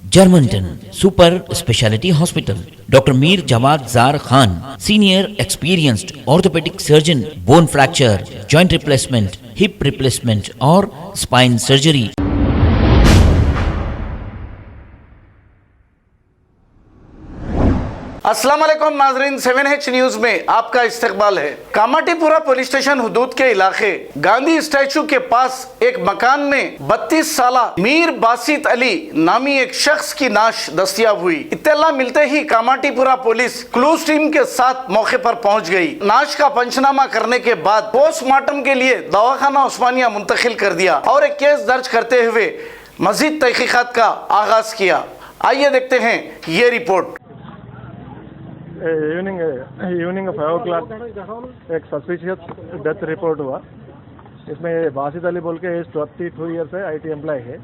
Germanton super speciality hospital, doctor Mir Jawad Jar Khan, senior experienced orthopaedic surgeon, bone fracture, joint replacement, hip replacement और spine surgery. अस्सलाम वालेकुम नाजरीन, 7H news में आपका इस्तकबाल है। कामाटीपुरा पुलिस स्टेशन हुदूद के इलाके गांधी स्टैचू के पास एक मकान में 32 साला मीर बासित अली नामी एक शख्स की नाश दस्तयाब हुई। इत्तला मिलते ही कामाटीपुरा पुलिस क्लूज टीम के साथ मौके पर पहुंच गई। नाश का पंचनामा करने के बाद पोस्टमार्टम के लिए दवाखाना उस्मानिया मुंतकिल कर दिया और एक केस दर्ज करते हुए मजीद तहकीकात का आगाज किया। आइए देखते हैं ये रिपोर्ट। इवनिंग 5 o'clock एक सस्पिशियस डेथ रिपोर्ट हुआ। इसमें बासित अली बोल के एज 22 ईयर्स है, IT एम्प्लॉय है।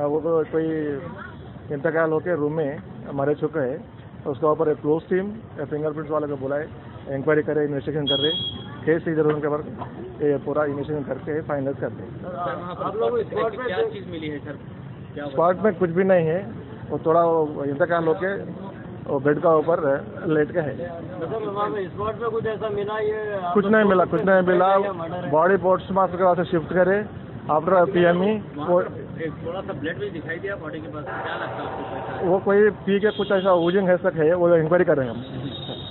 वो कोई इंतकाल होकर रूम में मर चुका है। उसके ऊपर एक क्लोज टीम फिंगरप्रिंट्स वाले को बुलाए, इंक्वायरी करे, इन्वेस्टिगेशन कर रहे। केस इधर उनके ऊपर ये पूरा इन्वेस्टिगेशन करके फाइनलाइज करते हैं। स्पॉट में कुछ भी नहीं है, वो थोड़ा इंतकाल होके वो बेड का ऊपर लेट के है। स्पॉट पे कुछ ऐसा मिला? ये कुछ नहीं मिला। बॉडी पोस्टमार्टम के बाद शिफ्ट करे आफ्टर PME। थोड़ा सा ब्लड भी दिखाई दिया बॉडी के पास, क्या लगता है आपको? वो कोई पी के कुछ ऐसा ऊजिंग है सक है, वो इंक्वायरी कर रहे हैं हम।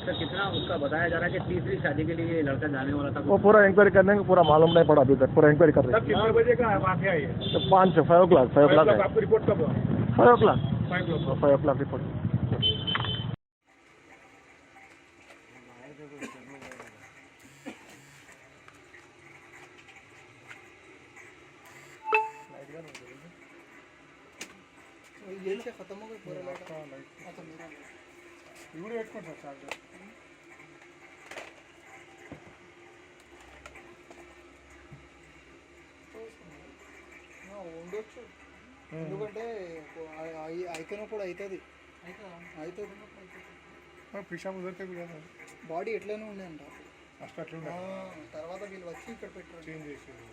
सर कितना उसका बताया जा रहा है कि तीसरी शादी के लिए ये लड़का जाने वाला था? वो पूरा इंक्वायरी करने को पूरा मालूम नहीं पड़ा अभी तक, पूरा इंक्वायरी कर रहे हैं। कितने बजे का वाकया है? 5 o'clock है। आपको रिपोर्ट कब हुआ? 5 o'clock रिपोर्ट। खत्म हो गई पूरा लाइट। अच्छा मेरा वीडियो हेडफोन था चार्जर। ఉండొచ్చు, ఎందుకంటే అయిపోయినప్పుడు అవుతుంది పిషాబ్ కుదిరితే కదా బాడీ ఎట్లనే ఉండే అంట ఫస్ట్ అట్లా తర్వాత వీళ్ళు వచ్చి ఇక్కడ పెట్టారు, చేంజ్ చేసారు.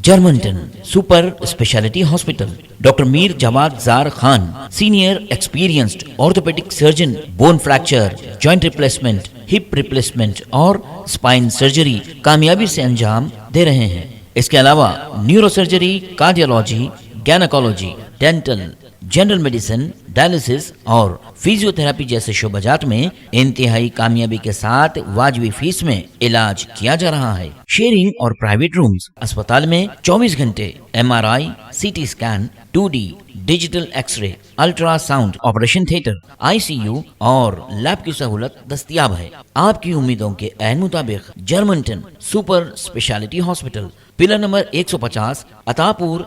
Germanton super speciality hospital, doctor Mir Jawad Jar Khan, senior experienced orthopaedic surgeon, bone fracture, joint replacement, hip replacement और स्पाइन सर्जरी कामयाबी से अंजाम दे रहे हैं। इसके अलावा neuro surgery, cardiology, gynaecology, dental, general medicine, dialysis और फिजियोथेरेपी जैसे शोबाजात में इंतहाई कामयाबी के साथ वाजबी फीस में इलाज किया जा रहा है। शेयरिंग और प्राइवेट रूम्स, अस्पताल में 24 घंटे MRI, CT scan, 2D digital x ray, ultrasound, operation theatre, ICU और लैब की सहूलत दस्तयाब है। आपकी उम्मीदों के ऐन मुताबिक Germanton super speciality hospital, pillar number 150, Attapur,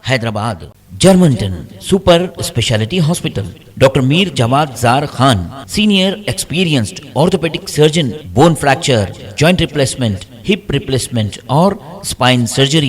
Hyderabad. Germanton super speciality hospital, doctor Mir Jawad Jar Khan, senior experienced orthopaedic surgeon, bone fracture, joint replacement, hip replacement और स्पाइन सर्जरी